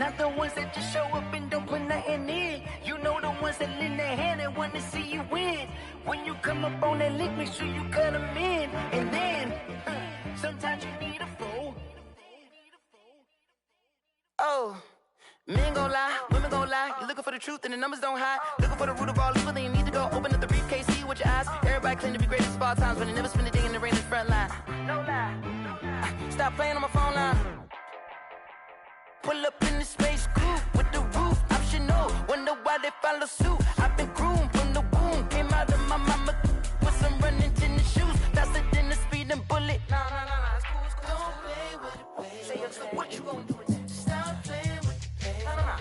Not the ones that just show up and don't put nothing in. You know the ones that lend their hand and want to see you win. When you come up on that lick, make sure you cut them in. And then, sometimes you need a fool. Oh, men gon' lie, women gon' lie. You're looking for the truth and the numbers don't hide. Looking for the root of all evil, then you need to go open up the briefcase, see with your eyes. Everybody claim to be greatest of all times, but they never spend a day in the rain in the front line. No lie, stop playing on my phone line. Pull up in the space coupe with the roof optional. Wonder why they follow suit. I've been groomed from the womb. Came out of my mama with some running tennis shoes. Faster than the speeding bullet. Nah, it's cool, it's cool. Don't play with it, baby. Say so what you gon' do with it? Stop playing with it, baby. Nah.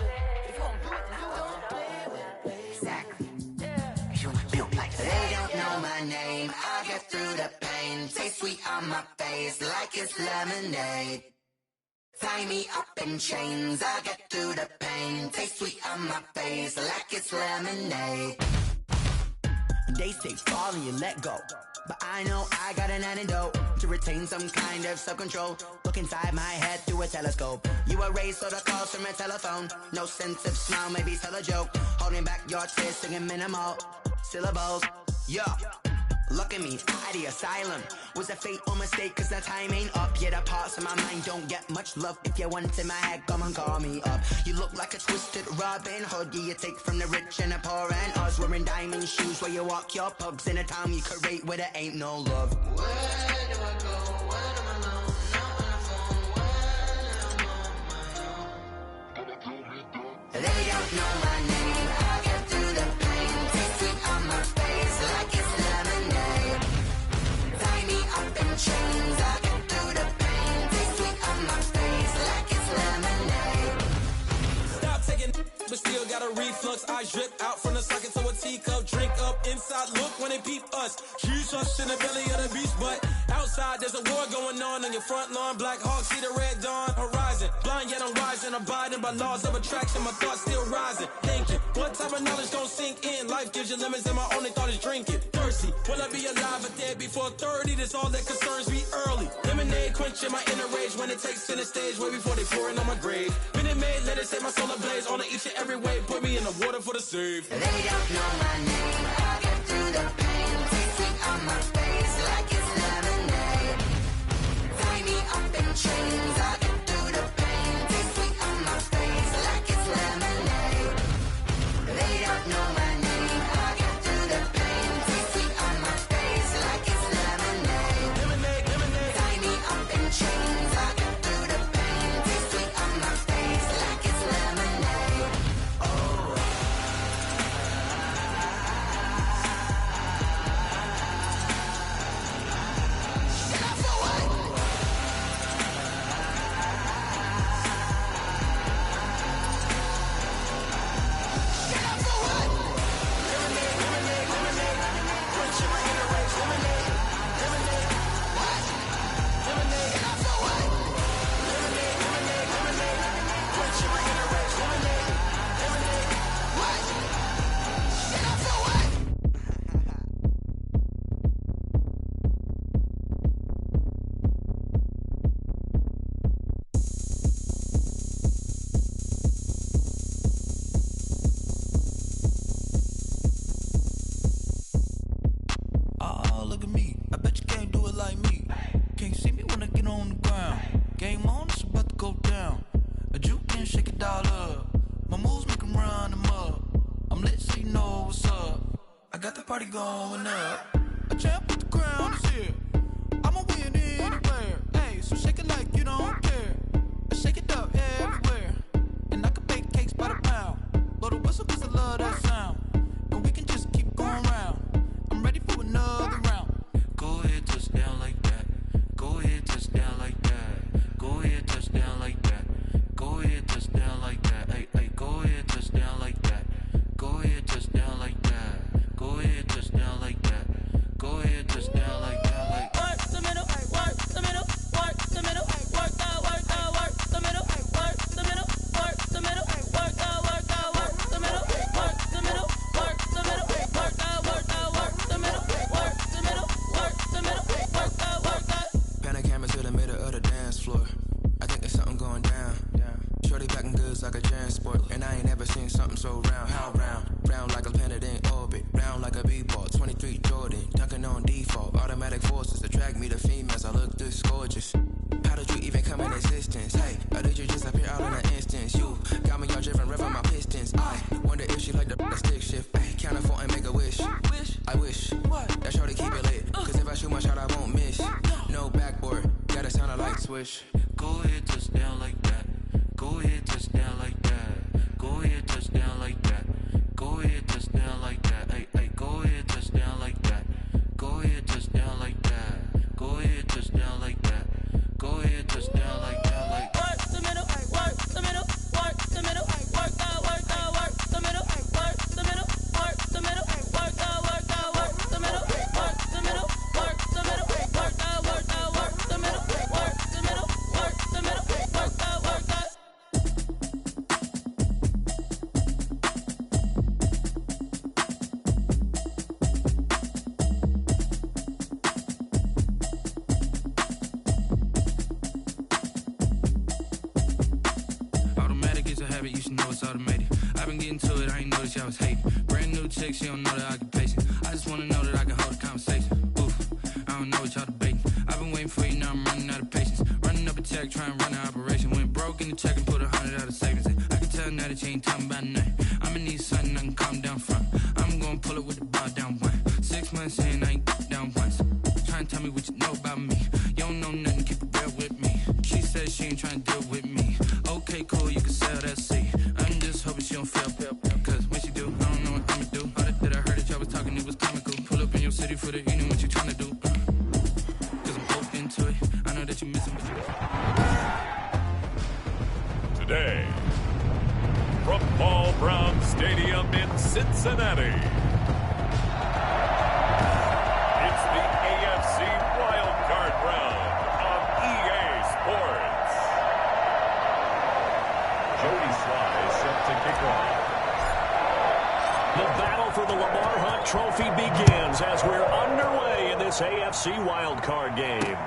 If you gon' do it, then you don't play with it, baby. Exactly. Yeah. You built like that. They don't know my name. I get through the pain. Taste sweet on my face like it's lemonade. Tie me up in chains, I get through the pain. Taste sweet on my face like it's lemonade. They say fall and you let go, but I know I got an antidote to retain some kind of self-control. Look inside my head through a telescope. You erase all the calls from a telephone. No sense of smile, maybe tell a joke. Holding back your tears, singing minimal syllables. Yeah. Look at me, out the asylum. Was a fate or mistake, cause the time ain't up. Yeah, the parts of my mind don't get much love. If you want in my head, come and call me up. You look like a twisted Robin Hood. Yeah, you take from the rich and the poor and us. Wearing diamond shoes where you walk your pugs in a town you create where there ain't no love. Where do I go? When am I alone? Not on the phone. When I'm on my own. They don't know my name. I get through the pain. Taste sweet on my face like it's lemonade. Tie me up in chains. I get through the pain. Taste sweet on my face like it's lemonade. Stop taking, but still got a reflux. I drip out from the socket to a teacup. Drink up inside. Look when they peep us. Choose us in the belly of the beast, but outside there's a war going on your front lawn. Black Hawk see the red dawn horizon. Blind yet I'm rising, abiding by laws of attraction. My thoughts still rising. Thinking, what type of knowledge don't sink in? Life gives you limits, and my only thought is drinking. Thirsty, will I be alive or dead before 30? That's all that concerns me early. Lemonade quenching my inner rage when it takes center stage, way before they pouring on my grave. Minute Maid, let it set my soul ablaze. On each and every way, put me in the water for the save. They don't know my name. I get through the pain. Taste sweet on my face like it's lemonade. Tie me up in chains. I get through the pain. Taste sweet on my face like it's lemonade. They don't know my name. I get through the pain. Taste sweet on my face like it's lemonade. Lemonade. Tie me up in chains. I get through the pain. Taste sweet on my face like it's lemonade. Oh. Oh, look at me. I bet you can't do it like me. Can't see me when I get on the ground. Game on, it's about to go down. A juke and shake it all up. My moves make 'em run them up. I'm lit so you know what's up. I got the party going up. A champ with the crown is here. I'ma win anywhere. Hey, so shake it like you don't care. I shake it up everywhere. And I can bake cakes by the pound. Blow the whistle 'cause I love that sound. And we can just keep going round. I'm ready for another round. Go ahead, touch down like that. Go ahead, touch down like that. Go ahead, touch down like that. Go ahead, touch down like that. Hey, hey, go ahead, touch down like that. Go ahead, touch down like that. Go ahead, touch down like that. Go ahead, touch down like that. Like Work the middle, work the middle, work the middle, work the middle, work the middle, work the middle, work the middle, work the middle, work the middle, work like a transport. And I ain't never seen something so round. How round? Round like a planet in orbit. Round like a b-ball. 23 Jordan. Dunking on default. Automatic forces attract me to females. I look this gorgeous. How did you even come in existence? Hey, or did you just appear out in an instance? You got me all driven, revving my pistons. I wonder if she like the stick shift. Ay, count a 4 and make a wish. I wish that shorty keep it lit. Cause if I shoot my shot, I won't miss. No backboard, gotta sound a light switch. Go ahead, touchdown like that. Go ahead, touchdown like that. Go ahead, touchdown like that. Go ahead, touchdown like that. Hey, hey, go ahead, touchdown like that. Go ahead, touchdown like that. Go ahead, touchdown like that. Go ahead, touchdown like that. Like work the middle, work the middle, work the middle, work out, work out, work the middle, work the middle, work the middle, work out, work out, work the middle, work the middle, work the middle, work out, work out, work the middle, work the middle, work the middle, work out, work out. You should know it's automated. I've been getting to it, I ain't noticed y'all was hating. Brand new chick, she don't know the occupation. I just wanna know that I can hold a conversation. Oof, I don't know what y'all debating. I've been waiting for you, now I'm running out of patience. Running up a check, trying to run an operation. Went broke in the check and put 100 out of savings in. I can tell now that you ain't talking about nothing. I'ma need something I can calm down front. I'm gonna pull it with the bar down one. 6 months in, I ain't down once. Trying to tell me what you know about me. You don't know nothing, keep it real with me. She said she ain't trying to deal with me. Okay, cool, you can sell that seat. I'm just hoping she don't fail. Cause when she do, I don't know what I'ma do. All that I heard that y'all was talking, it was comical. Pull up in your city for the evening, what you trying to do? Cause I'm open to it. I know that you missing what you. Today, from Paul Brown Stadium in Cincinnati, it's the AFC Wild Card Round on EA Sports. Jody Sly is set to kick off. The battle for the Lamar Hunt Trophy begins as we're underway in this AFC wildcard game.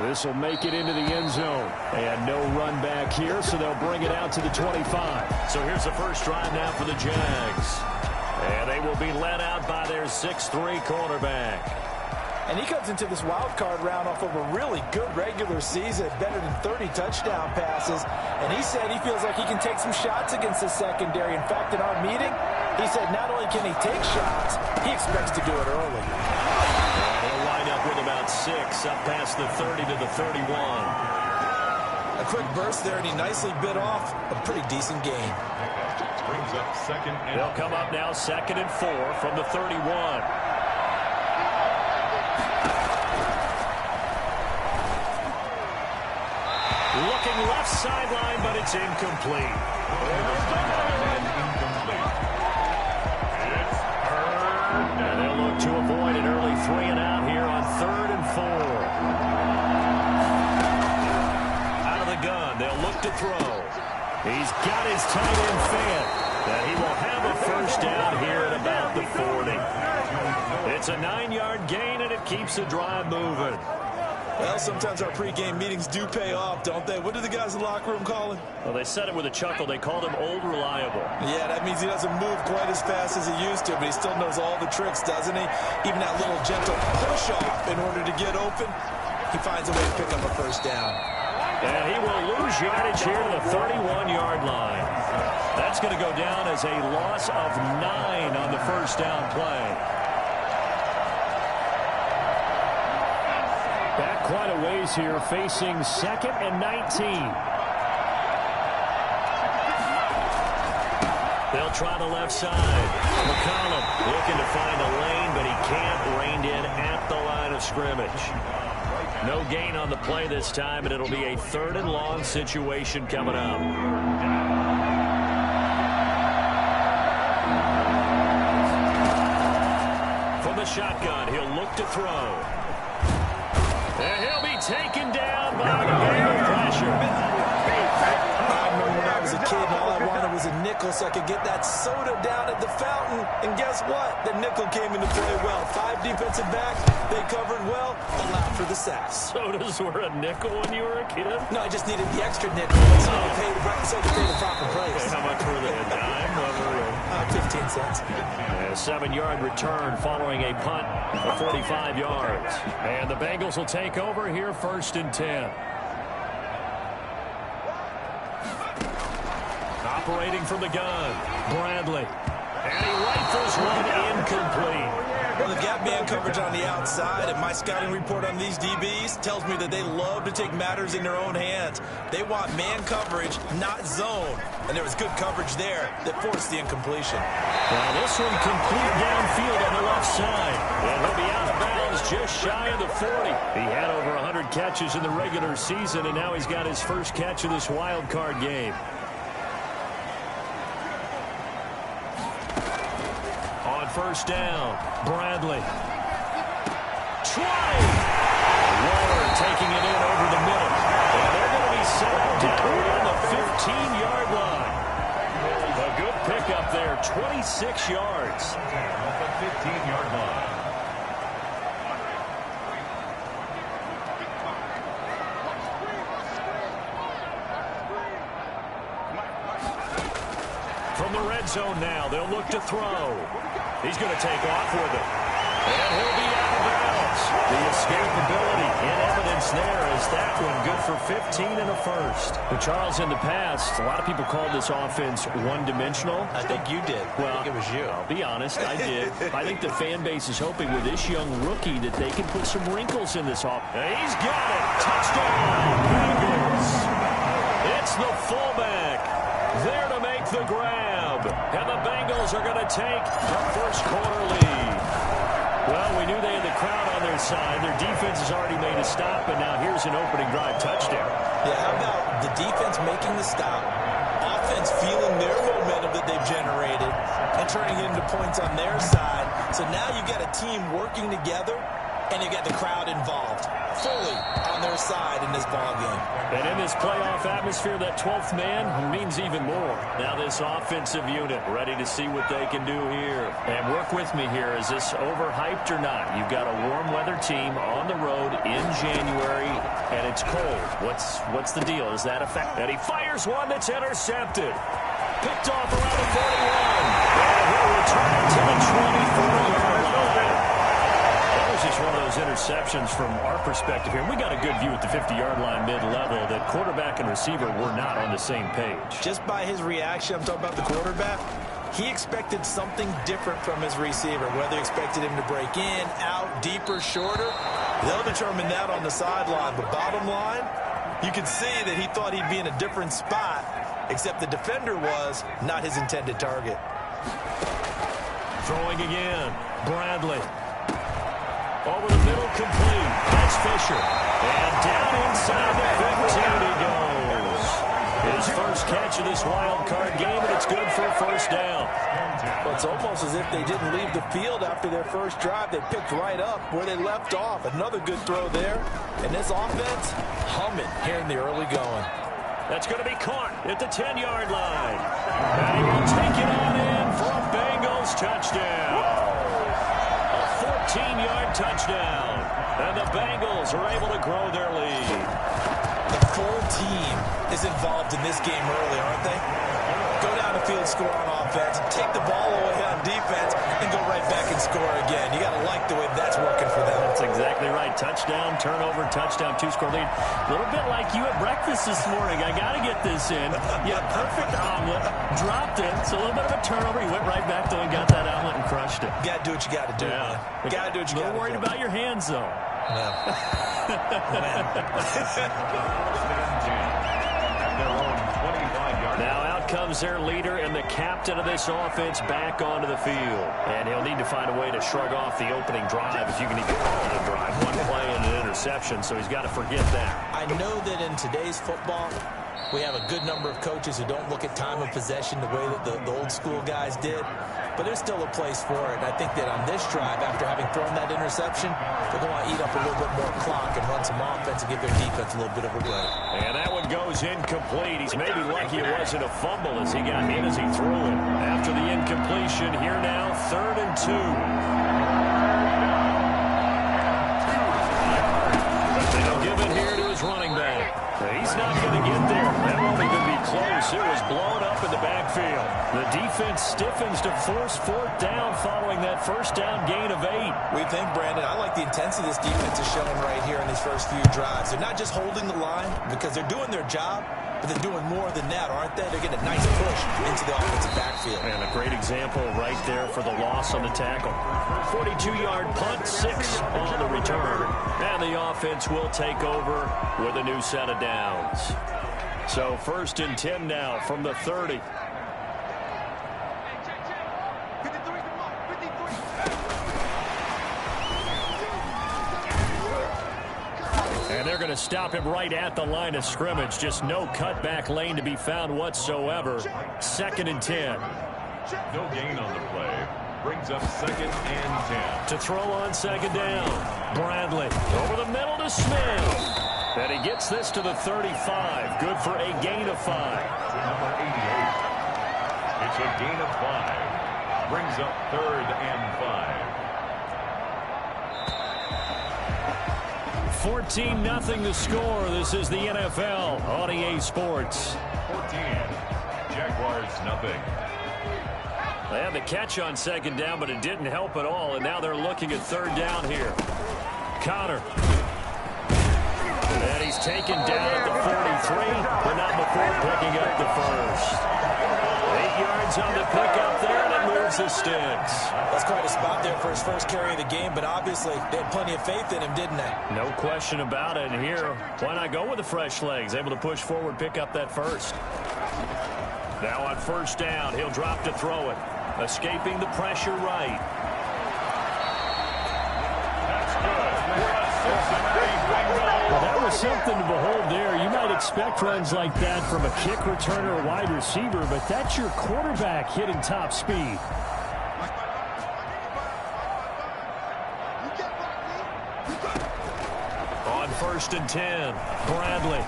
This will make it into the end zone. And no run back here, so they'll bring it out to the 25. So here's the first drive now for the Jags. And they will be led out by their 6'3" cornerback. And he comes into this wild card round off of a really good regular season, better than 30 touchdown passes. And he said he feels like he can take some shots against the secondary. In fact, in our meeting, he said not only can he take shots, he expects to do it early. And he'll line up with about 6 up past the 30 to the 31. A quick burst there, and he nicely bit off a pretty decent gain. Brings up second and They'll come up now 2nd and 4 from the 31. Looking left sideline, but it's incomplete. And they'll look to avoid an early 3 and out here on 3rd and 4. Out of the gun, they'll look to throw. He's got his tight end fan. And he will have a first down here at about the 40. It's a 9-yard gain, and it keeps the drive moving. Well, sometimes our pregame meetings do pay off, don't they? What do the guys in the locker room call him? Well, they said it with a chuckle. They called him Old Reliable. Yeah, that means he doesn't move quite as fast as he used to, but he still knows all the tricks, doesn't he? Even that little gentle push-off in order to get open, he finds a way to pick up a first down. And he will lose yardage here to the 31-yard line. That's going to go down as a loss of 9 on the first down play. Back quite a ways here, facing 2nd and 19. They'll try the left side. McCollum looking to find a lane, but he can't. Reined in at the line of scrimmage. No gain on the play this time, and it'll be a 3rd and long situation coming up. From the shotgun, he'll look to throw. And he'll be taken down by the pressure. I remember when I was a kid and all I wanted was a nickel so I could get that soda down at the fountain. And guess what? The nickel came into play well. 5 defensive backs. They covered well. Allowed for the sacks. Sodas were a nickel when you were a kid? No, I just needed the extra nickel so I could pay the proper price. Okay, how much were they? A dime? 15 cents. A 7-yard return following a punt for 45 yards. And the Bengals will take over here, 1st and 10. Operating from the gun, Bradley. And he rifles one incomplete. Well, they've got man coverage on the outside, and my scouting report on these DBs tells me that they love to take matters in their own hands. They want man coverage, not zone. And there was good coverage there that forced the incompletion. Well, this one complete downfield on the left side. And he'll be out of bounds just shy of the 40. He had over 100 catches in the regular season, and now he's got his first catch of this wild card game. On 1st down, Bradley. Try! Waller taking it in over the middle. And they're going to be settled down on the 15-yard line. A good pickup there, 26 yards. Off the 15-yard line. From the red zone now, they'll look to throw. He's going to take off with it. And he'll be out of bounds. The escapability in evidence there as that one good for 15 and a first. But Charles, in the past, a lot of people called this offense one-dimensional. I think you did. Well, I think it was you. I'll be honest, I did. I think the fan base is hoping with this young rookie that they can put some wrinkles in this offense. He's got it. Touchdown, Bengals. It's the fullback there to make the grab. And the Bengals are going to take the first quarter lead. Well, we knew they had the crowd on their side. Their defense has already made a stop, and now here's an opening drive touchdown. Yeah, how about the defense making the stop, offense feeling their momentum that they've generated, and turning it into points on their side. So now you've got a team working together, and you've got the crowd involved fully on their side in this ballgame. And in this playoff atmosphere, that 12th man means even more. Now this offensive unit ready to see what they can do here. And work with me here. Is this overhyped or not? You've got a warm weather team on the road in January, and it's cold. What's the deal? Is that effect? And he fires one that's intercepted. Picked off around the 41. And he'll return it to the 24-yard line. Just one of those interceptions from our perspective here. We got a good view at the 50-yard line mid-level that quarterback and receiver were not on the same page. Just by his reaction, I'm talking about the quarterback, he expected something different from his receiver. Whether he expected him to break in, out, deeper, shorter, they'll determine that on the sideline. But bottom line, you could see that he thought he'd be in a different spot, except the defender was not his intended target. Throwing again, Bradley. Over the middle, complete. That's Fisher. And down inside the 15 he goes. His first catch of this wild card game, and it's good for a first down. Well, it's almost as if they didn't leave the field after their first drive. They picked right up where they left off. Another good throw there. And this offense, humming here in the early going. That's going to be caught at the 10-yard line. And he will take it on in for a Bengals touchdown. 14-yard touchdown. And the Bengals are able to grow their lead. The full team is involved in this game early, aren't they? Go down the field, score on offense, take the ball away on defense, and go right back and score again. You got to like the way that's working for them. That's exactly right. Touchdown, turnover, touchdown, 2-score lead. A little bit like you at breakfast this morning. I got to get this in. Yeah, perfect omelet, dropped it. So a little bit of a turnover. You went right back though and got that omelet and crushed it. Got to do what you got to do, man. Got to do what you got to do. A little worried about your hands, though. No. Now out comes their leader and the captain of this offense back onto the field. And he'll need to find a way to shrug off the opening drive, if you can even call it a drive. One play and an interception, so he's got to forget that. I know that in today's football, we have a good number of coaches who don't look at time of possession the way that the old school guys did. But there's still a place for it. And I think that on this drive, after having thrown that interception, they're going to eat up a little bit more clock and run some offense and give their defense a little bit of a break. And that one goes incomplete. He's maybe lucky it wasn't a fumble as he got hit as he threw it. After the incompletion, here now, 3rd and 2. They'll give it here to his running back. He's not going to get there. That won't even be close. It was blown up in the backfield. The defense stiffens to force 4th down following that first down gain of 8. We think, Brandon, I like the intensity this defense is showing right here in these first few drives. They're not just holding the line because they're doing their job, but they're doing more than that, aren't they? They're getting a nice push into the offensive backfield. And a great example right there for the loss on the tackle. 42-yard punt, 6 on the return. And the offense will take over with a new set of downs. So 1st and 10 now from the 30. And they're going to stop him right at the line of scrimmage. Just no cutback lane to be found whatsoever. 2nd and 10. No gain on the play. Brings up 2nd and 10. To throw on 2nd down. Bradley over the middle to Smith. And he gets this to the 35. Good for a gain of 5. Number 88. It's a gain of 5. Brings up 3rd and 5. 14-0 the score. This is the NFL on EA Sports. 14. Jaguars nothing. They had the catch on 2nd down, but it didn't help at all. And now they're looking at 3rd down here. Connor. And he's taken down at the 43, but not before picking up the first. 8 yards on the pickup there, and it moves the sticks. That's quite a spot there for his first carry of the game, but obviously they had plenty of faith in him, didn't they? No question about it. And here, why not go with the fresh legs? Able to push forward, pick up that first. Now on 1st down, he'll drop to throw it. Escaping the pressure right. That's good. Well, that was something to behold there. You might expect runs like that from a kick returner or wide receiver, but that's your quarterback hitting top speed. On 1st and 10, Bradley.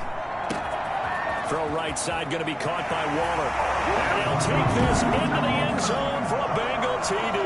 Throw right side, going to be caught by Waller. And he'll take this into the end zone for a Bengal TD.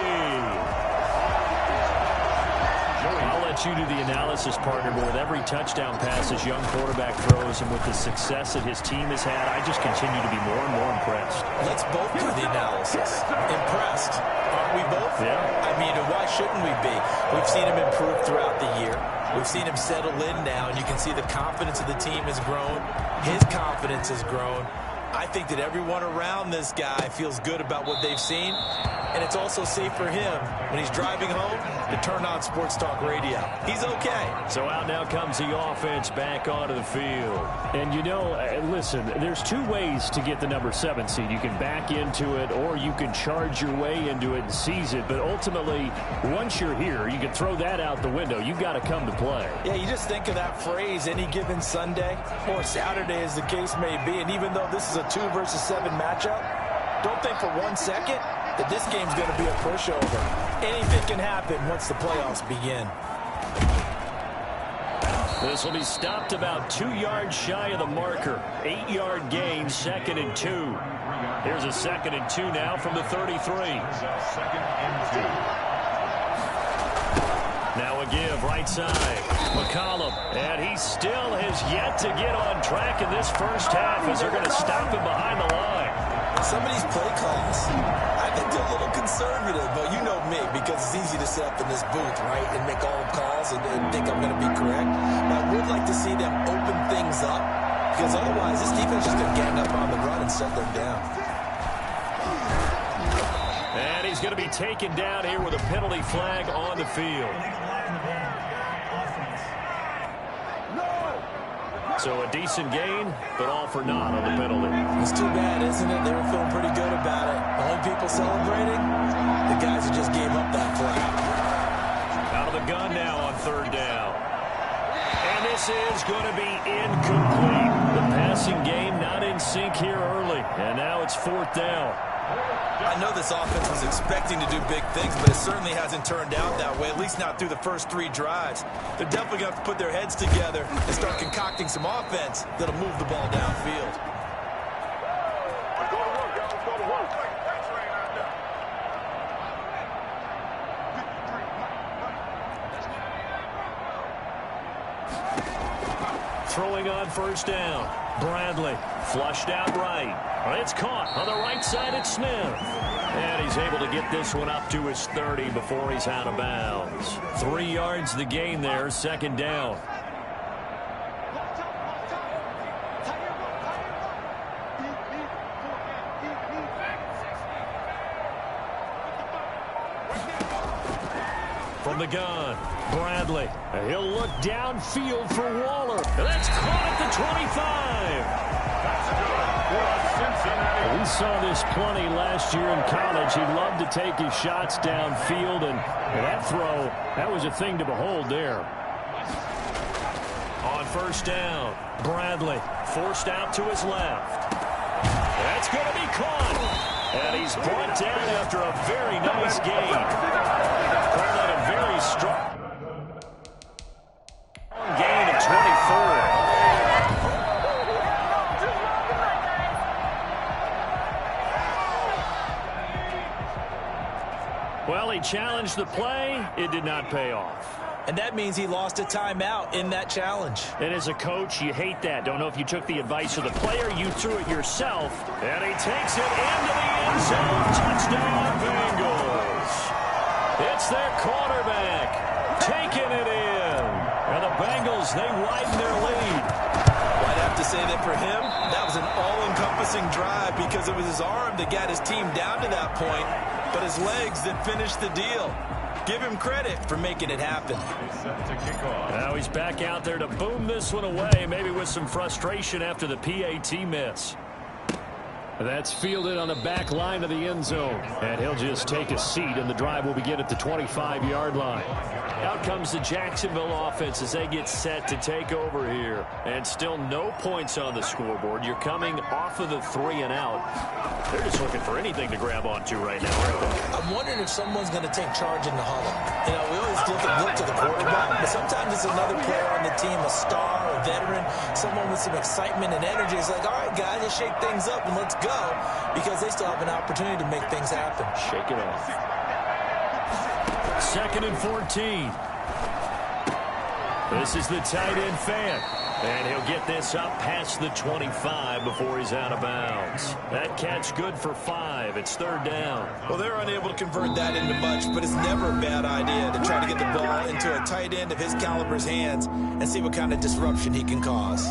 I'll let you do the analysis, partner, but with every touchdown pass this young quarterback throws and with the success that his team has had, I just continue to be more and more impressed. Let's both do the analysis. Impressed. Aren't we both? Yeah. I mean, why shouldn't we be? We've seen him improve throughout the year. We've seen him settle in now, and you can see the confidence of the team has grown. His confidence has grown. I think that everyone around this guy feels good about what they've seen, and it's also safe for him when he's driving home to turn on Sports Talk Radio. He's okay. So out now comes the offense back onto the field. And you know, listen, there's 2 ways to get the number 7 seed. You can back into it or you can charge your way into it and seize it. But ultimately, once you're here, you can throw that out the window. You've got to come to play. Yeah, you just think of that phrase, any given Sunday or Saturday as the case may be. And even though this is a 2 versus 7 matchup, don't think for 1 second that this game's going to be a pushover. Anything can happen once the playoffs begin. This will be stopped about 2 yards shy of the marker. 8-yard gain, 2nd and 2. Here's a 2nd and 2 now from the 33. 2nd and 2. Now a give, right side. McCollum, and he still has yet to get on track in this first half as they're going to stop him behind the line. Some of these play calls, I think they're a little conservative, but you know me, because it's easy to sit up in this booth, right, and make all calls and think I'm going to be correct. But I would like to see them open things up, because otherwise this defense is going to gang up on the run and shut them down. And he's going to be taken down here with a penalty flag on the field. So a decent gain, but all for naught on the penalty. It's too bad, isn't it? They were feeling pretty good about it. The only people celebrating, the guys who just gave up that flag. Out of the gun now on 3rd down. And this is going to be incomplete. The passing game not in sync here early. And now it's 4th down. I know this offense was expecting to do big things, but it certainly hasn't turned out that way, at least not through the first 3 drives. They're definitely going to have to put their heads together and start concocting some offense that'll move the ball downfield. Throwing on first down. Bradley flushed out right. It's caught on the right side at Smith. And he's able to get this one up to his 30 before he's out of bounds. 3 yards the gain there, second down. From the gun, Bradley. He'll look downfield for Waller. That's caught at the 25. We saw this plenty last year in college. He loved to take his shots downfield, and that throw, that was a thing to behold there. On first down, Bradley forced out to his left. That's going to be caught. And he's brought down after a very nice gain. Call that a very strong gain of 24. Well, he challenged the play. It did not pay off. And that means he lost a timeout in that challenge. And as a coach, you hate that. Don't know if you took the advice of the player. You threw it yourself. And he takes it into the end zone. Touchdown, Bengals. It's their quarterback taking it in. And the Bengals, they widen their lead. I'd have to say that for him, that was an all-encompassing drive because it was his arm that got his team down to that point, but his legs that finished the deal. Give him credit for making it happen. Now he's back out there to boom this one away, maybe with some frustration after the PAT miss. That's fielded on the back line of the end zone. And he'll just take a seat, and the drive will begin at the 25-yard line. Out comes the Jacksonville offense as they get set to take over here. And still no points on the scoreboard. You're coming off of the 3 and out. They're just looking for anything to grab onto right now, aren't they? I'm wondering if someone's going to take charge in the huddle. You know, we always look to the quarterback, but sometimes it's another player on the team, a star, a veteran, someone with some excitement and energy. It's like, all right, guys, let's shake things up and let's go, because they still have an opportunity to make things happen. Shake it off. 2nd and 14. This is the tight end Fant. And he'll get this up past the 25 before he's out of bounds. That catch good for 5. It's 3rd down. Well, they're unable to convert that into much, but it's never a bad idea to try to get the ball into a tight end of his caliber's hands and see what kind of disruption he can cause.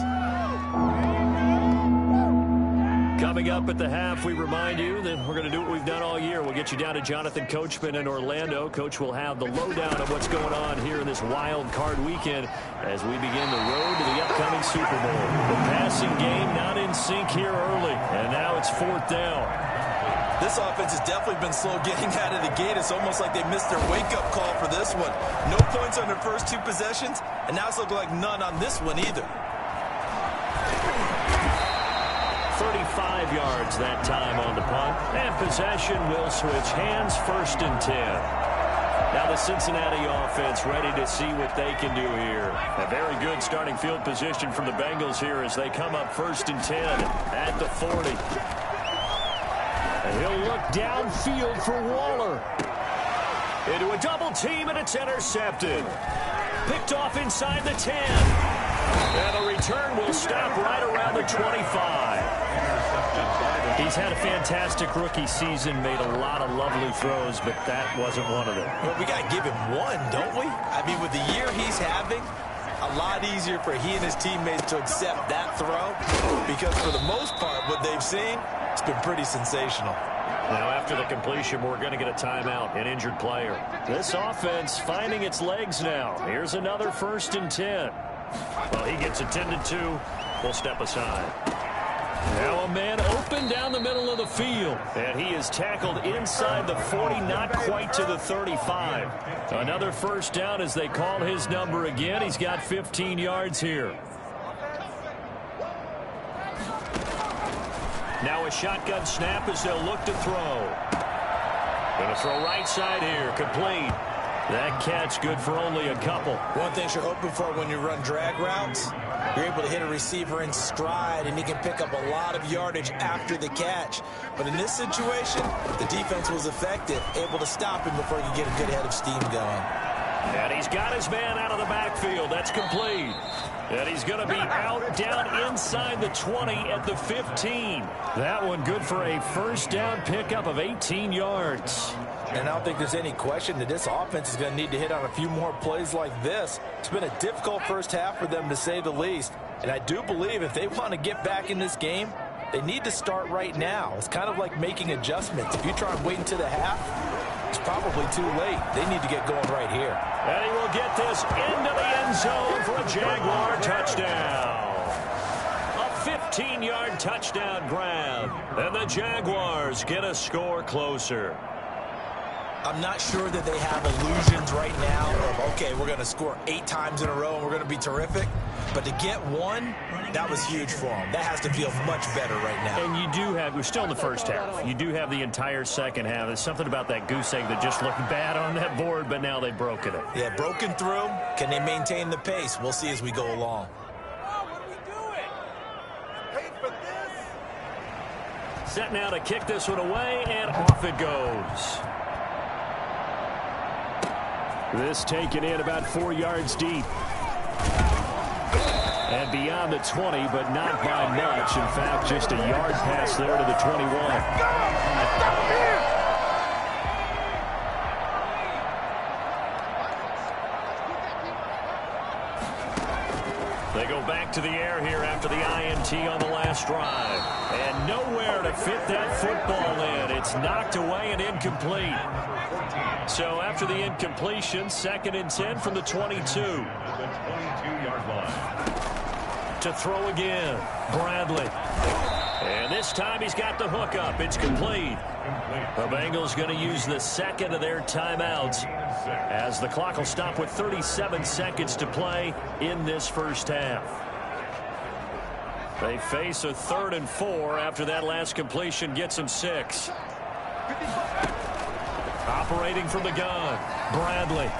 Coming up at the half, we remind you that we're going to do what we've done all year. We'll get you down to Jonathan Coachman in Orlando. Coach will have the lowdown of what's going on here in this wild card weekend as we begin the road to the upcoming Super Bowl. The passing game not in sync here early, and now it's 4th down. This offense has definitely been slow getting out of the gate. It's almost like they missed their wake-up call for this one. No points on their first 2 possessions, and now it's looking like none on this one either. 35 yards that time on the punt. And possession will switch hands, 1st and 10. Now the Cincinnati offense ready to see what they can do here. A very good starting field position from the Bengals here as they come up 1st and 10 at the 40. And he'll look downfield for Waller. Into a double team, and it's intercepted. Picked off inside the 10. And the return will stop right around the 25. He's had a fantastic rookie season, made a lot of lovely throws, but that wasn't one of them. Well, we got to give him one, don't we? I mean, with the year he's having, a lot easier for he and his teammates to accept that throw, because for the most part, what they've seen, it's been pretty sensational. Now, after the completion, we're going to get a timeout, an injured player. This offense finding its legs now. Here's another 1st and 10. Well, he gets attended to. We'll step aside. Now a man open down the middle of the field. And he is tackled inside the 40, not quite to the 35. Another 1st down as they call his number again. He's got 15 yards here. Now a shotgun snap as they'll look to throw. Going to throw right side here. Complete. That catch good for only a couple. One thing you're hoping for when you run drag routes, you're able to hit a receiver in stride, and he can pick up a lot of yardage after the catch. But in this situation, the defense was effective, able to stop him before he could get a good head of steam going. And he's got his man out of the backfield. That's complete. And he's going to be out down inside the 20 at the 15. That one good for a first down pickup of 18 yards. And I don't think there's any question that this offense is going to need to hit on a few more plays like this. It's been a difficult first half for them, to say the least. And I do believe if they want to get back in this game, they need to start right now. It's kind of like making adjustments. If you try and wait until the half, it's probably too late. They need to get going right here. And he will get this into the end zone for a Jaguar touchdown. A 15-yard touchdown grab. And the Jaguars get a score closer. I'm not sure that they have illusions right now of, okay, we're going to score 8 times in a row and we're going to be terrific. But to get one, that was huge for them. That has to feel much better right now. And you do have, we're still in the first half. You do have the entire second half. There's something about that goose egg that just looked bad on that board, but now they've broken it. Yeah, broken through. Can they maintain the pace? We'll see as we go along. Set now to kick this one away, and off it goes. This taken in about 4 yards deep. And beyond the 20, but not by much. In fact, just a yard pass there to the 21. They go back to the air here after the INT on the last drive. And nowhere to fit that football in. It's knocked away and incomplete. So after the incompletion, 2nd and 10 from the 22. The 22-yard line. To throw again, Bradley. And this time he's got the hook up. It's complete. The Bengals going to use the second of their timeouts as the clock will stop with 37 seconds to play in this first half. They face a 3rd and 4 after that last completion gets them 6. Operating from the gun, Bradley.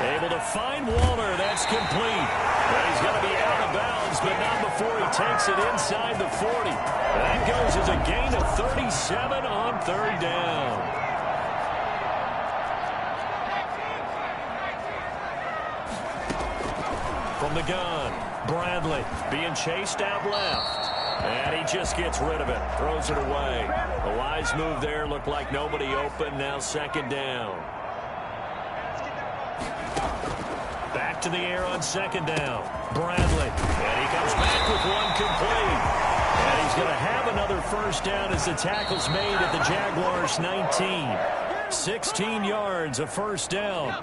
Able to find Waller. That's complete. But he's going to be out of bounds, but not before he takes it inside the 40. That goes as a gain of 37 on 3rd down. From the gun, Bradley being chased out left. And he just gets rid of it. Throws it away. The wise move there. Looked like nobody open. Now 2nd down. Back to the air on 2nd down. Bradley. And he comes back with one complete. And he's going to have another first down as the tackle's made at the Jaguars' 19. 16 yards, a first down.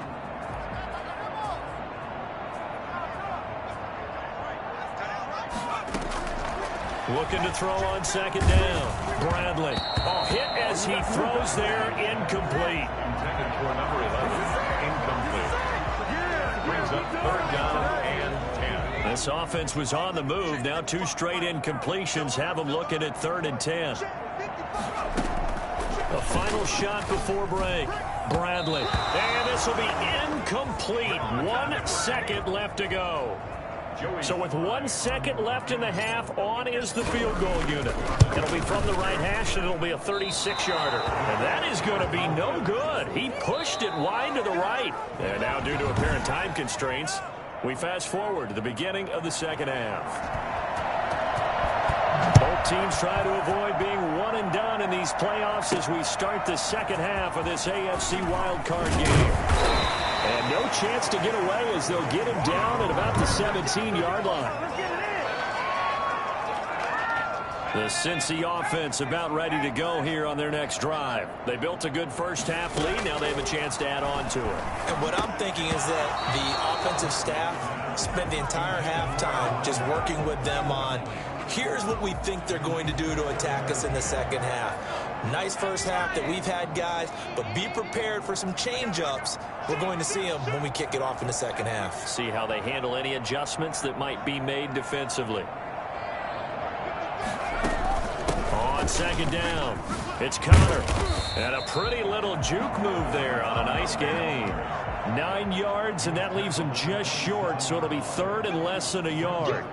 Looking to throw on 2nd down. Bradley. Oh, hit as he throws there. Incomplete. Intended for number 11. Incomplete. Brings up 3rd down and 10. This offense was on the move. Now 2 straight incompletions have them looking at 3rd and 10. A final shot before break. Bradley. And this will be incomplete. 1 second left to go. So with 1 second left in the half, on is the field goal unit. It'll be from the right hash, and it'll be a 36-yarder. And that is going to be no good. He pushed it wide to the right. And now, due to apparent time constraints, we fast forward to the beginning of the second half. Both teams try to avoid being one and done in these playoffs as we start the second half of this AFC wildcard game. And no chance to get away as they'll get him down at about the 17-yard line. The Cincy offense about ready to go here on their next drive. They built a good first half lead. Now they have a chance to add on to it. And what I'm thinking is that the offensive staff spent the entire halftime just working with them on, here's what we think they're going to do to attack us in the second half. Nice first half that we've had, guys, but be prepared for some change-ups. We're going to see them when we kick it off in the second half. See how they handle any adjustments that might be made defensively. on second down. It's Connor. And a pretty little juke move there on a nice gain. 9 yards, and that leaves him just short, so it'll be third and less than a yard.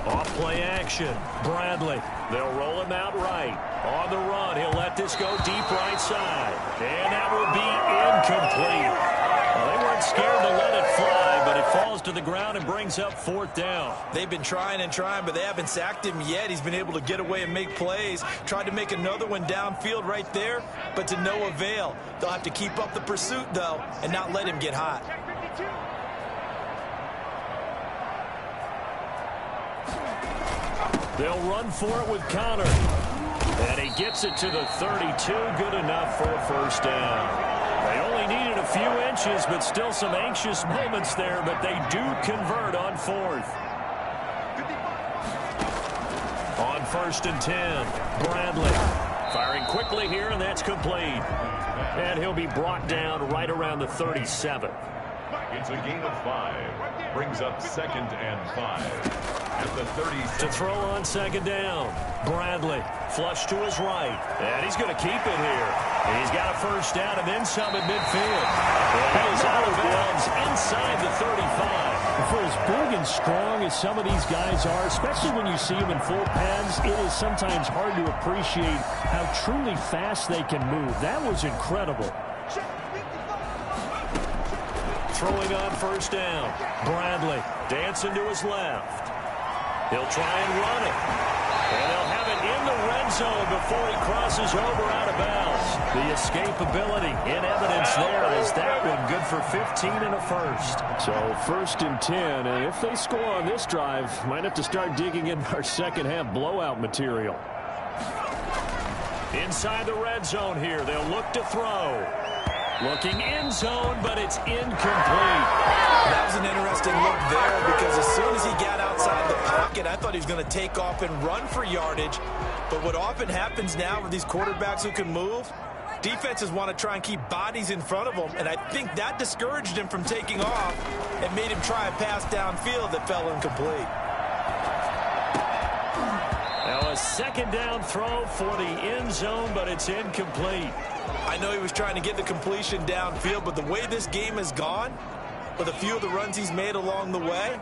Off play action. Bradley. They'll roll him out right. On the run, he'll let this go deep right side. And that will be incomplete. Well, they weren't scared to let it fly, but it falls to the ground and brings up fourth down. They've been trying and trying, but they haven't sacked him yet. He's been able to get away and make plays. Tried to make another one downfield right there, but to no avail. They'll have to keep up the pursuit, though, and not let him get hot. They'll run for it with Connor. And he gets it to the 32. Good enough for a first down. They only needed a few inches, but still some anxious moments there, but they do convert on fourth. On 1st and 10, Bradley firing quickly here, and that's complete. And he'll be brought down right around the 37. It's a gain of 5. Brings up 2nd and 5. At the 30. To throw on second down. Bradley flush to his right. And he's going to keep it here. He's got a first down and then some at midfield. And he's out of bounds inside the 35. For as big and strong as some of these guys are, especially when you see them in full pads, it is sometimes hard to appreciate how truly fast they can move. That was incredible. Throwing on first down. Bradley dancing to his left. He'll try and run it. And they'll have it in the red zone before he crosses over out of bounds. The escapability in evidence there is that one good for 15 and a first. So 1st and 10, and if they score on this drive, might have to start digging in our second half blowout material. Inside the red zone here, they'll look to throw. Looking end zone, but it's incomplete. That was an interesting look there because as soon as he got outside the pocket, I thought he was going to take off and run for yardage. But what often happens now with these quarterbacks who can move, defenses want to try and keep bodies in front of them, and I think that discouraged him from taking off and made him try a pass downfield that fell incomplete. Now a second down throw for the end zone, but it's incomplete. I know he was trying to get the completion downfield, but the way this game has gone, with a few of the runs he's made along the way,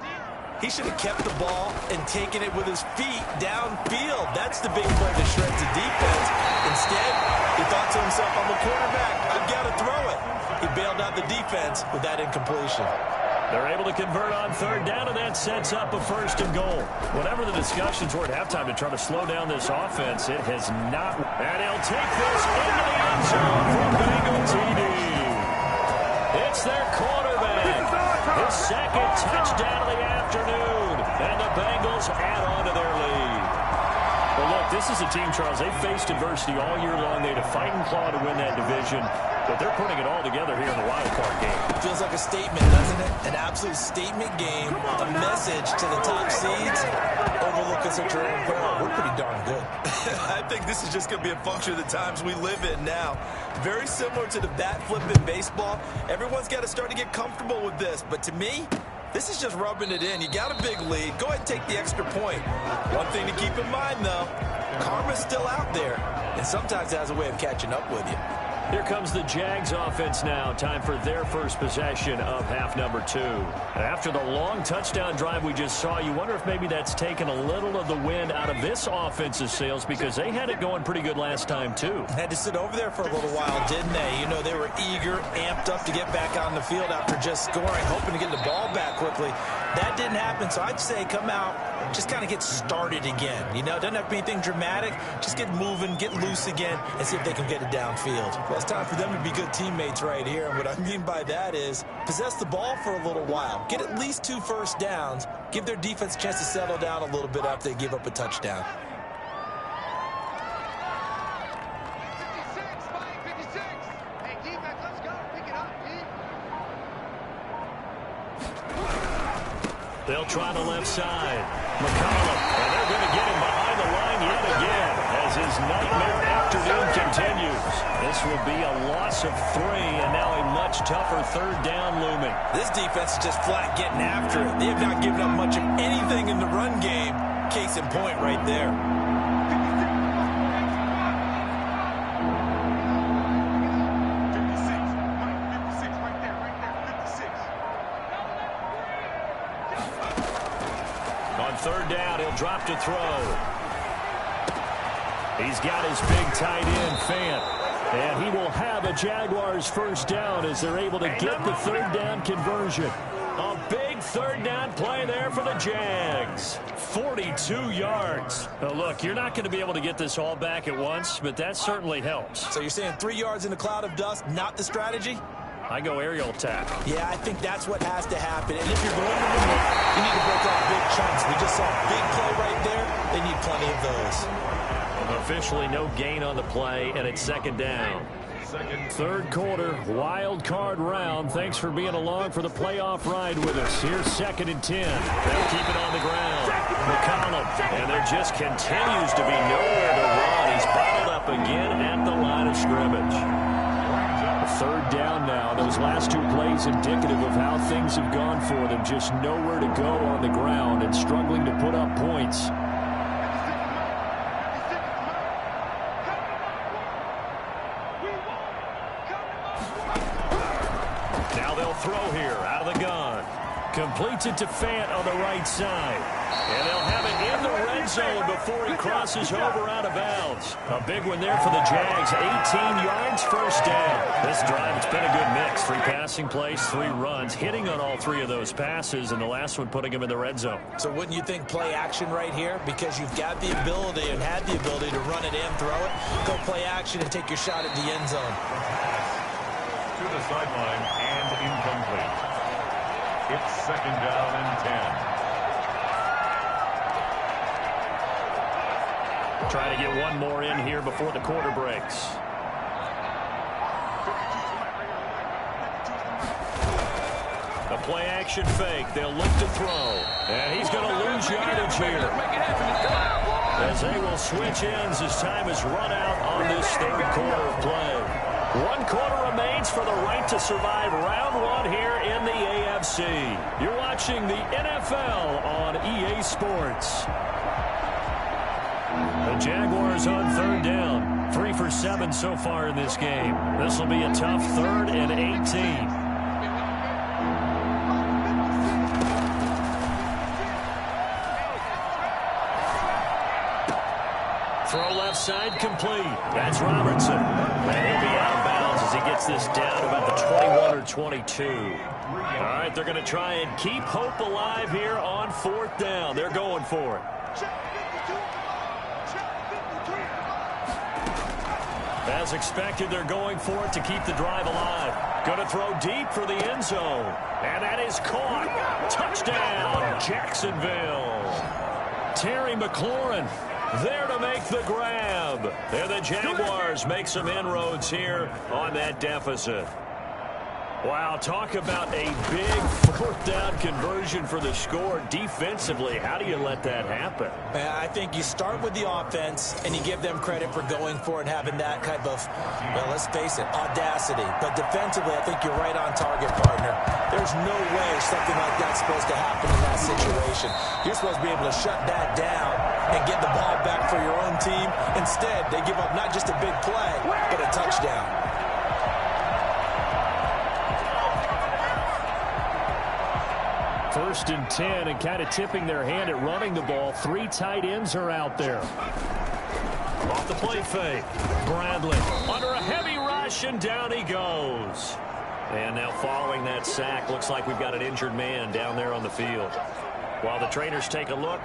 he should have kept the ball and taken it with his feet downfield. That's the big play that shreds the defense. Instead, he thought to himself, I'm a quarterback, I've got to throw it. He bailed out the defense with that incompletion. They're able to convert on third down, and that sets up a 1st and goal. Whatever the discussions were at halftime to try to slow down this offense, it has not. And he'll take this into the end zone for Bengal TD. It's their quarterback. His second touchdown of the afternoon. And the Bengals add on to their lead. Well, look, this is a team, Charles, they've faced adversity all year long. They had to fight and claw to win that division, but they're putting it all together here in the wild card game. Feels like a statement, doesn't it? An absolute statement game, a message to the top seeds. Overlook us at your own peril. We're pretty darn good. I think this is just going to be a function of the times we live in now. Very similar to the bat flip in baseball. Everyone's got to start to get comfortable with this, but to me, this is just rubbing it in. You got a big lead. Go ahead and take the extra point. One thing to keep in mind, though, karma's still out there, and sometimes it has a way of catching up with you. Here comes the Jags offense now. Time for their first possession of half number 2. After the long touchdown drive we just saw, you wonder if maybe that's taken a little of the wind out of this offense's sails because they had it going pretty good last time, too. Had to sit over there for a little while, didn't they? You know, they were eager, amped up to get back on the field after just scoring, hoping to get the ball back quickly. That didn't happen, so I'd say come out, just kind of get started again. You know, doesn't have to be anything dramatic. Just get moving, get loose again, and see if they can get it downfield. Well, it's time for them to be good teammates right here. And what I mean by that is possess the ball for a little while. Get at least 2 first downs. Give their defense a chance to settle down a little bit after they give up a touchdown. They'll try the left side. McCollum, and they're going to get him behind the line yet again as his nightmare afternoon continues. This will be a loss of 3, and now a much tougher third down looming. This defense is just flat getting after it. They have not given up much of anything in the run game. Case in point right there. third down. He'll drop to throw. He's got his big tight end, Fant. And he will have a Jaguars first down as they're able to get the third down conversion. A big third down play there for the Jags. 42 yards. Now look, you're not going to be able to get this all back at once, but that certainly helps. So you're saying 3 yards in a cloud of dust, not the strategy? I go aerial attack. Yeah, I think that's what has to happen. And if you're going to win it, you need to break off big chunks. We just saw a big play right there. They need plenty of those. Officially no gain on the play, and it's second down. Third quarter, wild card round. Thanks for being along for the playoff ride with us. Here's 2nd and 10. They'll keep it on the ground. McCollum, and there just continues to be nowhere to run. He's bottled up again at the line of scrimmage. Third down now. Those last 2 plays indicative of how things have gone for them. Just nowhere to go on the ground and struggling to put up points. Now they'll throw here out of the gun. Completes it to Fant on the right side. And they'll have it in the red zone before he crosses over out of bounds. A big one there for the Jags. 18 yards, first down. This drive, it's been a good mix. 3 passing plays, 3 runs, hitting on all 3 of those passes, and the last one putting him in the red zone. So wouldn't you think play action right here? Because you've got the ability and had the ability to run it and throw it. Go play action and take your shot at the end zone. To the sideline and incomplete. It's 2nd down and 10. Trying to get one more in here before the quarter breaks. A play-action fake. They'll look to throw. And he's going to lose yardage here. As they will switch ends as time is run out on this third quarter of play. 1 quarter remains for the right to survive round 1 here in the AFC. You're watching the NFL on EA Sports. The Jaguars on third down. 3 for 7 so far in this game. This will be a tough 3rd and 18. Throw left side complete. That's Robertson. And he'll be out of bounds as he gets this down about the 21 or 22. All right, they're going to try and keep hope alive here on 4th down. They're going for it. As expected, they're going for it to keep the drive alive. Going to throw deep for the end zone. And that is caught. Touchdown, Jacksonville. Terry McLaurin there to make the grab. And the Jaguars make some inroads here on that deficit. Wow, talk about a big 4th down conversion for the score. Defensively, how do you let that happen? I think you start with the offense and you give them credit for going for it and having that type of, well, let's face it, audacity. But defensively, I think you're right on target, partner. There's no way something like that's supposed to happen in that situation. You're supposed to be able to shut that down and get the ball back for your own team. Instead, they give up not just a big play, but a touchdown. First and 10, and kind of tipping their hand at running the ball. 3 tight ends are out there. Off the play fake. Bradley under a heavy rush, and down he goes. And now following that sack, looks like we've got an injured man down there on the field. While the trainers take a look,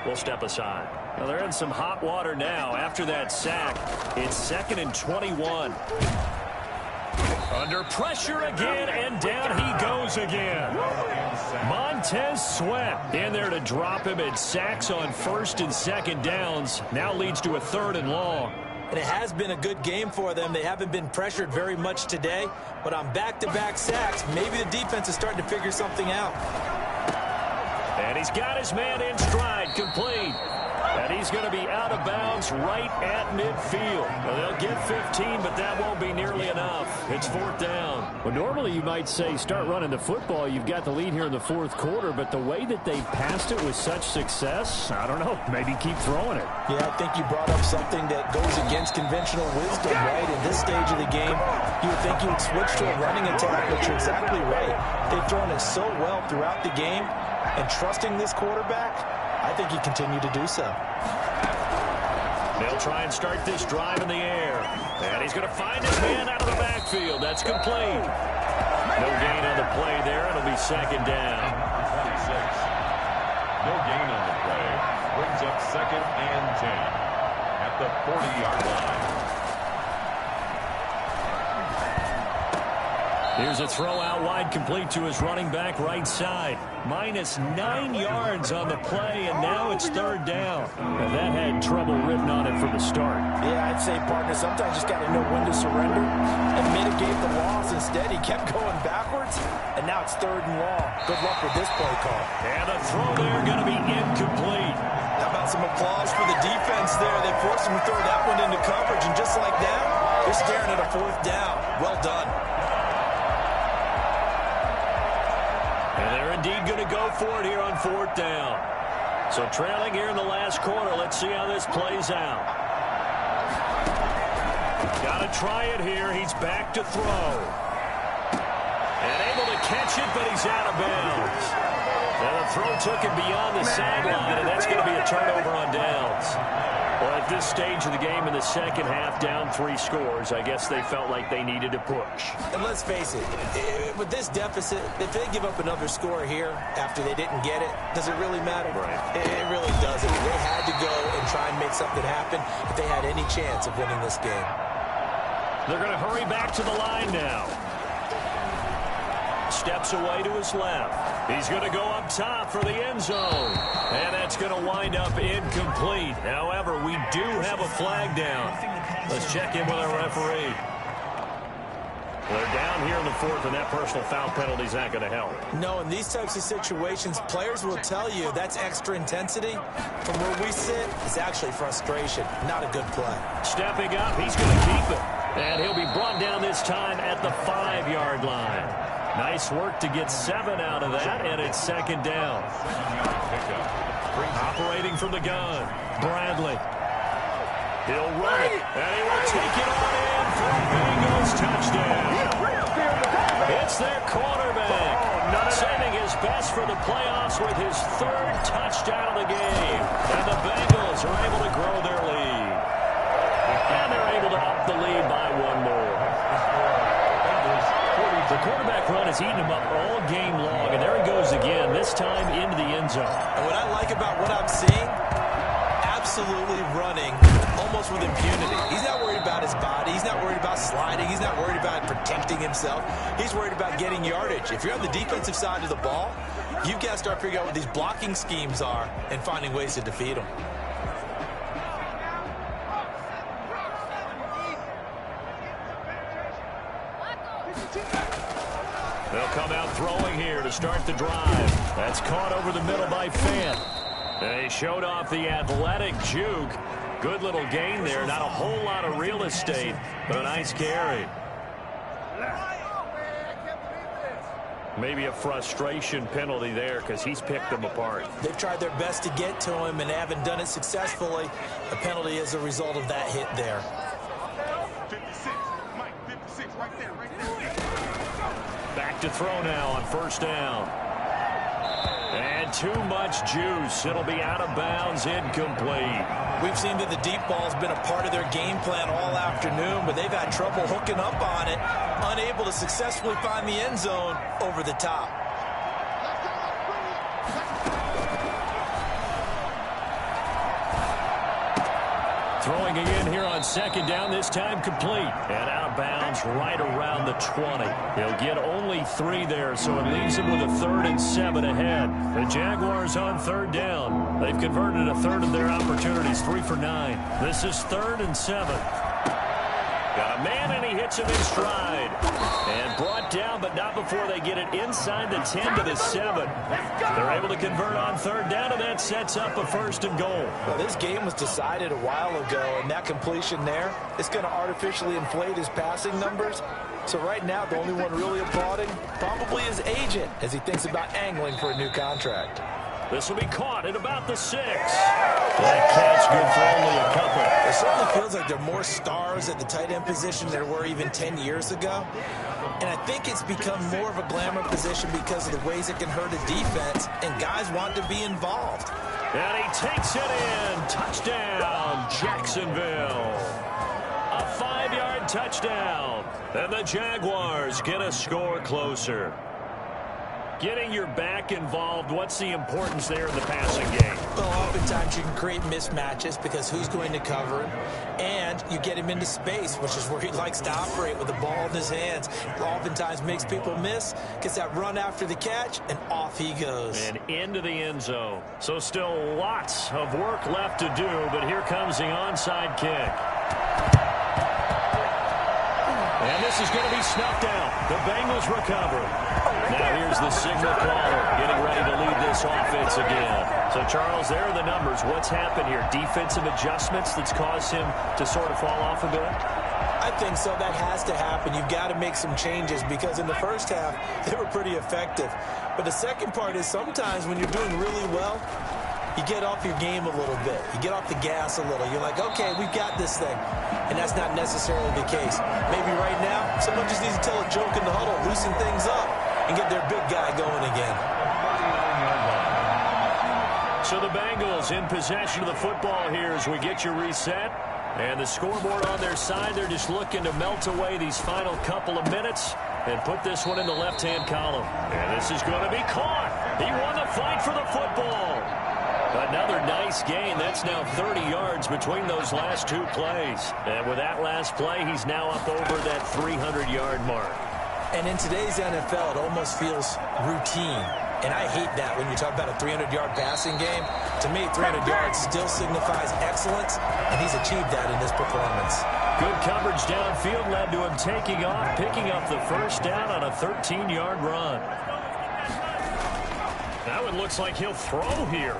we'll step aside. Now they're in some hot water now. After that sack, it's 2nd and 21. Under pressure again, and down he goes again. Montez Sweat in there to drop him at sacks on 1st and 2nd downs. Now leads to a 3rd and long. And it has been a good game for them. They haven't been pressured very much today, but on back-to-back sacks, maybe the defense is starting to figure something out. And he's got his man in stride, complete. And he's going to be out of bounds right at midfield. Well, they'll get 15, but that won't be nearly enough. It's 4th down. Well, normally you might say start running the football. You've got the lead here in the 4th quarter, but the way that they passed it with such success, I don't know, maybe keep throwing it. Yeah, I think you brought up something that goes against conventional wisdom, right? In this stage of the game, you would think you would switch to a running attack, but you're exactly right. They've thrown it so well throughout the game, and trusting this quarterback, I think he continued to do so. They'll try and start this drive in the air. And he's going to find his man out of the backfield. That's complete. No gain on the play there. It'll be second down. 26. No gain on the play. Brings up second and 10 at the 40-yard line. Here's a throw out wide, complete to his running back right side. -9 yards on the play, and now it's third down. And that had trouble written on it from the start. Yeah, I'd say, partner, sometimes you just got to know when to surrender and mitigate the loss. Instead, he kept going backwards, and now it's third and long. Good luck with this play call. And a throw there going to be incomplete. How about some applause for the defense there? They forced him to throw that one into coverage, and just like that, they're staring at a fourth down. Well done. And they're indeed going to go for it here on fourth down. So trailing here in the last quarter. Let's see how this plays out. Got to try it here. He's back to throw. And able to catch it, but he's out of bounds. And the throw took him beyond the sideline, and that's going to be a turnover on downs. Well, at this stage of the game in the second half, down 3 scores, I guess they felt like they needed to push. And let's face it, with this deficit, if they give up another score here after they didn't get it, does it really matter? Right. It really doesn't. They had to go and try and make something happen if they had any chance of winning this game. They're going to hurry back to the line now. Steps away to his left. He's going to go up top for the end zone. And that's going to wind up incomplete. However, we do have a flag down. Let's check in with our referee. They're down here in the fourth, and that personal foul penalty is not going to help. No, in these types of situations, players will tell you that's extra intensity. From where we sit, it's actually frustration. Not a good play. Stepping up, he's going to keep it. And he'll be brought down this time at the 5-yard line. Nice work to get 7 out of that, and it's second down. Operating from the gun, Bradley. He'll run it, and he will take it on in for a Bengals touchdown. It's their quarterback, sending his best for the playoffs with his 3rd touchdown of the game. And the Bengals are able to grow their lead. And they're able to up the lead by 1 more. The quarterback run has eaten him up all game long, and there he goes again, this time into the end zone. And what I like about what I'm seeing, absolutely running almost with impunity. He's not worried about his body. He's not worried about sliding. He's not worried about protecting himself. He's worried about getting yardage. If you're on the defensive side of the ball, you've got to start figuring out what these blocking schemes are and finding ways to defeat them. They'll come out throwing here to start the drive. That's caught over the middle by Fant. They showed off the athletic juke. Good little gain there. Not a whole lot of real estate, but a nice carry. Maybe a frustration penalty there because he's picked them apart. They've tried their best to get to him and haven't done it successfully. A penalty is a result of that hit there. 56, Mike, 56, right there, right there. Back to throw now on first down. And too much juice. It'll be out of bounds, incomplete. We've seen that the deep ball's been a part of their game plan all afternoon, but they've had trouble hooking up on it, unable to successfully find the end zone over the top. Throwing again here on second down, this time complete. And out of bounds right around the 20. He'll get only 3 there, so it leaves him with a 3rd and 7 ahead. The Jaguars on third down. They've converted a third of their opportunities, 3 for 9. This is 3rd and 7. Got a man, and he hits him in stride. And brought down, but not before they get it inside the 10 to the 7. They're able to convert on third down, and that sets up a 1st and goal. Well, this game was decided a while ago, and that completion there is going to artificially inflate his passing numbers. So right now, the only one really applauding probably his agent as he thinks about angling for a new contract. This will be caught at about the 6. That catch good for only a couple. It certainly feels like there are more stars at the tight end position than there were even 10 years ago. And I think it's become more of a glamour position because of the ways it can hurt a defense, and guys want to be involved. And he takes it in. Touchdown, Jacksonville. A 5-yard touchdown. And the Jaguars get a score closer. Getting your back involved, what's the importance there in the passing game? Well, oftentimes you can create mismatches because who's going to cover him, and you get him into space, which is where he likes to operate with the ball in his hands. Oftentimes makes people miss, gets that run after the catch, and off he goes. And into the end zone. So still lots of work left to do, but here comes the onside kick. And this is going to be snuffed out. The Bengals recover. Now here's the signal caller getting ready to lead this offense again. So, Charles, there are the numbers. What's happened here? Defensive adjustments that's caused him to sort of fall off a bit? I think so. That has to happen. You've got to make some changes because in the first half, they were pretty effective. But the second part is sometimes when you're doing really well, you get off your game a little bit. You get off the gas a little. You're like, okay, we've got this thing. And that's not necessarily the case. Maybe right now, someone just needs to tell a joke in the huddle, loosen things up, and get their big guy going again. So the Bengals in possession of the football here as we get you reset. And the scoreboard on their side, they're just looking to melt away these final couple of minutes and put this one in the left-hand column. And this is going to be caught. He won the fight for the football. Another nice gain. That's now 30 yards between those last two plays. And with that last play, he's now up over that 300-yard mark. And in today's NFL, it almost feels routine. And I hate that when you talk about a 300-yard passing game. To me, 300 yards still signifies excellence, and he's achieved that in this performance. Good coverage downfield led to him taking off, picking up the first down on a 13-yard run. Now it looks like he'll throw here.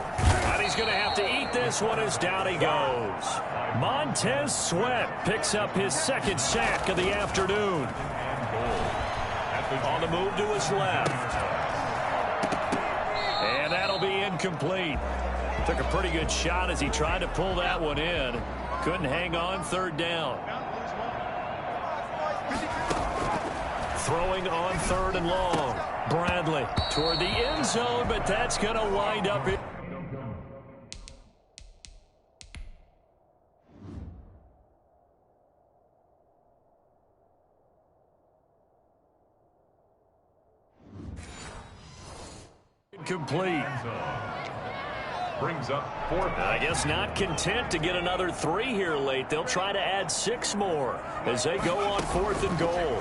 And he's going to have to eat this one as down he goes. Montez Sweat picks up his second sack of the afternoon. On the move to his left. And that'll be incomplete. Took a pretty good shot as he tried to pull that one in. Couldn't hang on, third down. Throwing on third and long. Bradley toward the end zone, but that's going to wind up it. Complete. Brings up fourth. I guess not content to get another 3 here late. They'll try to add 6 more as they go on 4th and goal.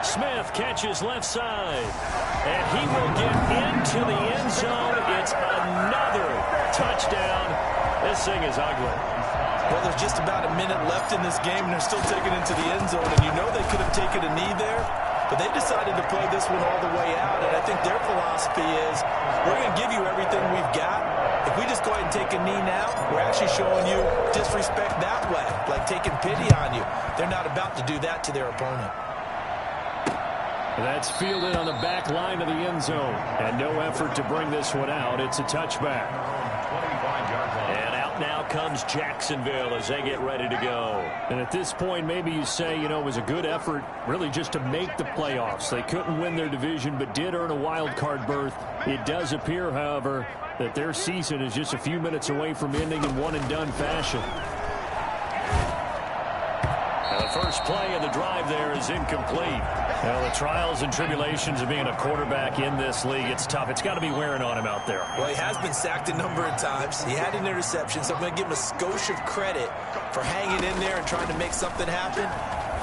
Smith catches left side. And he will get into the end zone. It's another touchdown. This thing is ugly. Well, there's just about a minute left in this game, and they're still taking it into the end zone. And you know they could have taken a knee there. But they decided to play this one all the way out, and I think their philosophy is we're going to give you everything we've got. If we just go ahead and take a knee now, we're actually showing you disrespect that way, like taking pity on you. They're not about to do that to their opponent. That's fielded on the back line of the end zone, and no effort to bring this one out. It's a touchback. 25 yards line. And out now comes Jacksonville as they get ready to go. And at this point, maybe you say, you know, it was a good effort really just to make the playoffs. They couldn't win their division but did earn a wild card berth. It does appear, however, that their season is just a few minutes away from ending in one-and-done fashion. And the first play of the drive there is incomplete. Well, the trials and tribulations of being a quarterback in this league, it's tough. It's got to be wearing on him out there. Well, he has been sacked a number of times. He had an interception, so I'm going to give him a skosh of credit for hanging in there and trying to make something happen,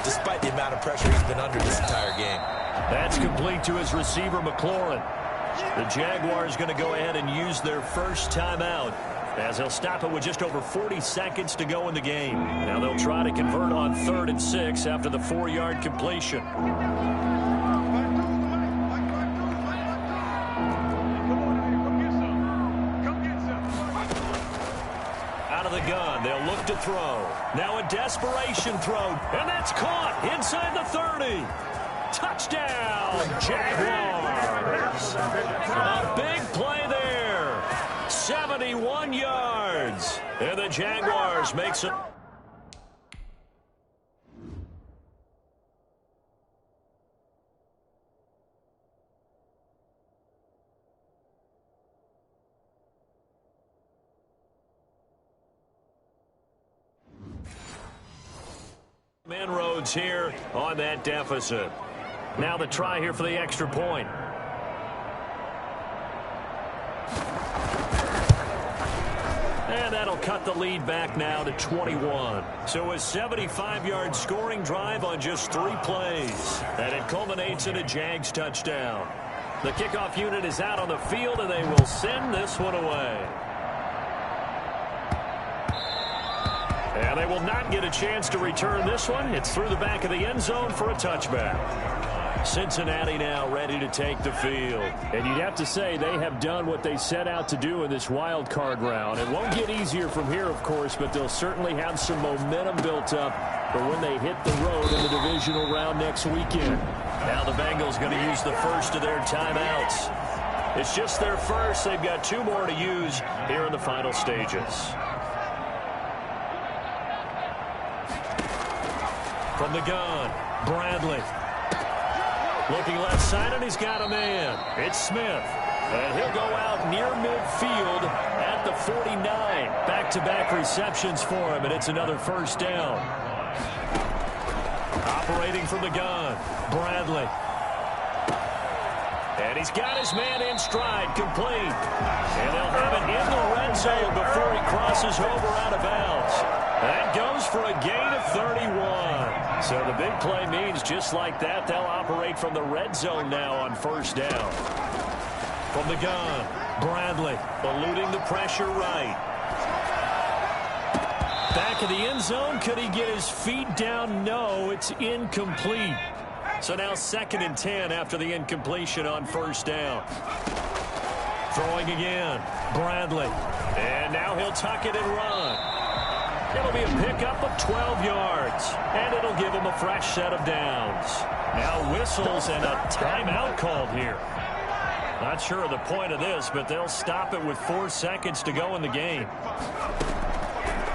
despite the amount of pressure he's been under this entire game. That's complete to his receiver, McLaurin. The Jaguars going to go ahead and use their first timeout, as they'll stop it with just over 40 seconds to go in the game. Now they'll try to convert on 3rd and 6 after the 4-yard completion. Out of the gun, they'll look to throw. Now a desperation throw, and that's caught inside the 30. Touchdown, Jaguars. A big play there. 71 yards. And the Jaguars makes it. unloads here on that deficit. Now the try here for the extra point. And that'll cut the lead back now to 21. So a 75-yard scoring drive on just 3 plays. And it culminates in a Jags touchdown. The kickoff unit is out on the field, and they will send this one away. And they will not get a chance to return this one. It's through the back of the end zone for a touchback. Cincinnati now ready to take the field. And you'd have to say they have done what they set out to do in this wild card round. It won't get easier from here, of course, but they'll certainly have some momentum built up for when they hit the road in the divisional round next weekend. Now the Bengals going to use the first of their timeouts. It's just their first. They've got 2 more to use here in the final stages. From the gun, Bradley. Looking left side, and he's got a man. It's Smith. And he'll go out near midfield at the 49. Back-to-back receptions for him, and it's another first down. Operating from the gun, Bradley. And he's got his man in stride, complete. And they'll have it in the red zone before he crosses over out of bounds. That goes for a gain of 31. So the big play means just like that, they'll operate from the red zone now on first down. From the gun, Bradley eluding the pressure right. Back of the end zone, could he get his feet down? No, it's incomplete. So now 2nd and 10 after the incompletion on first down. Throwing again, Bradley. And now he'll tuck it and run. It'll be a pickup of 12 yards, and it'll give him a fresh set of downs. Now whistles and a timeout called here. Not sure of the point of this, but they'll stop it with 4 seconds to go in the game.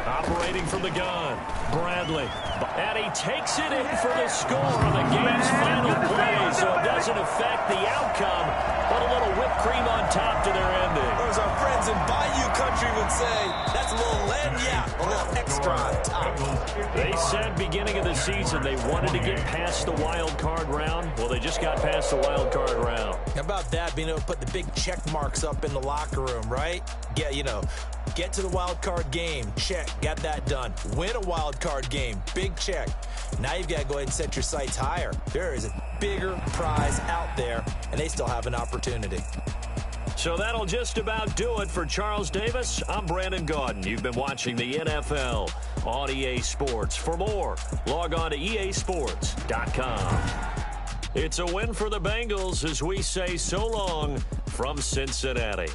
Operating from the gun, Bradley. And he takes it in for the score on the game's final play, so it doesn't affect the outcome, but a little whipped cream on top to their ending. Or as our friends in Bayou Country would say, that's a little lagniappe, a little extra on top. They said beginning of the season they wanted to get past the wild card round. Well, they just got past the wild card round. How about that, being able to put the big check marks up in the locker room, right? Yeah, you know, get to the wild card game, check, got that done. Win a wild card game, big check. Now you've got to go ahead and set your sights higher. There is a bigger prize out there, and they still have an opportunity. So that'll just about do it for Charles Davis. I'm Brandon Gaudin. You've been watching the NFL on EA Sports. For more, log on to easports.com. It's a win for the Bengals as we say so long from Cincinnati.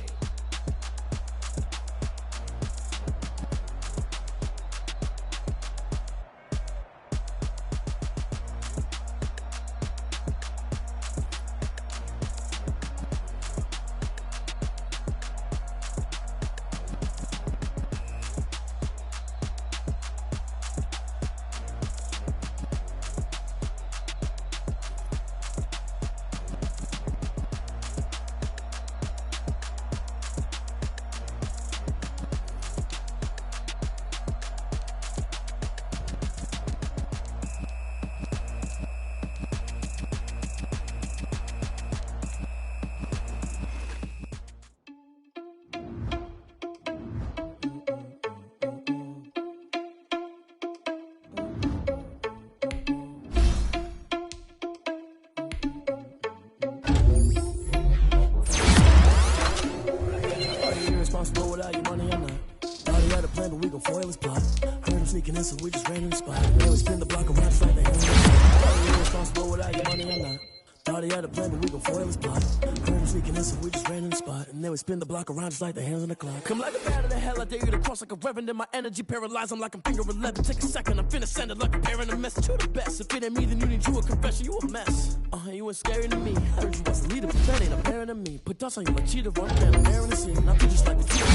So we just ran in the spot. They would spin the block around just like they had it. Responsible without your money or not. Thought he had a plan, but we gon' foil his plot. Heard him sneaking in, so we just ran in the spot. And they would spin the block around just like the hands on the clock. Come like a bat of the hell, I dare you to cross like a reverend. In my energy paralyzed, I'm like I'm finger 11. Take a second, I'm finna send it like I'm airing a message to the best. If it ain't me, then you need you a confession, you a mess. You ain't scary to me. Heard you was a leader, but that ain't apparent to me. Put dust on you like cheater, run down, I'm airing the scene. I feel just like the cheater,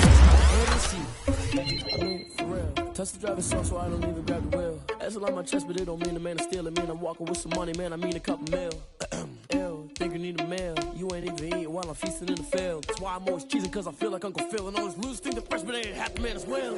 airing the scene. I mean, for real. Touch the driver's side so I don't even grab the wheel. That's on my chest, but it don't mean the man is stealing. Man, I'm walking with some money, man, I mean a couple mil. Ew, think you need a meal. You ain't even eating while I'm feasting in the field. That's why I'm always cheesing, cause I feel like Uncle Phil. And all those losers think the freshman ain't half the man as well.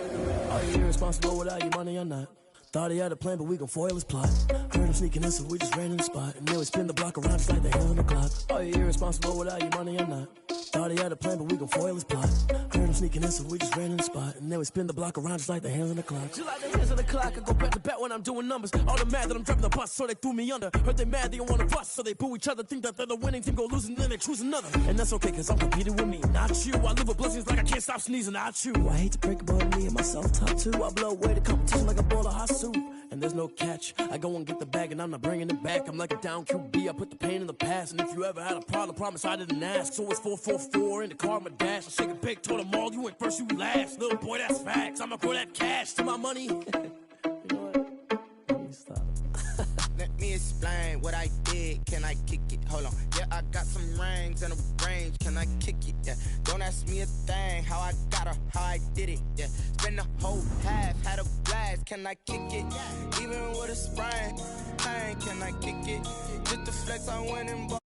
Are you irresponsible without your money or not? Thought he had a plan, but we gon' foil his plot. Heard him sneaking in, so we just ran in the spot. And then we spin the block around just like the hand on the clock. Are you irresponsible without your money or not? Thought he had a plan, but we gon' foil his plot. Heard him sneaking in, so we just ran in the spot. And then we spin the block around just like the hands on the clock. Just like the hands on the clock, I go back to back when I'm doing numbers. All the mad that I'm driving the bus, so they threw me under. Heard they mad, they don't wanna bust, so they boo each other. Think that they're the winning team, go losing, then they choose another. And that's okay, cause I'm competing with me, not you. I live with blessings like I can't stop sneezing, not you. I hate to break about me and myself top two. I blow away the competition like a bowl of hot soup. And there's no catch. I go and get the bag and I'm not bringing it back. I'm like a down QB. I put the pain in the past. And if you ever had a problem, promise I didn't ask. So it's 444 in the car, my dash. I shake a big, told them all, you went first, you last. Little boy, that's facts. I'ma grow that cash to my money. You know what? Let me stop. Let me explain what I did. Can I kick it? Hold on. Yeah, I got some rings and a range. Can I kick it? Yeah. Don't ask me a thing. How I got her, how I did it. Yeah. Spend the whole half, had a blast. Can I kick it? Even with a sprain. Can I kick it? Just the flex I went and bought.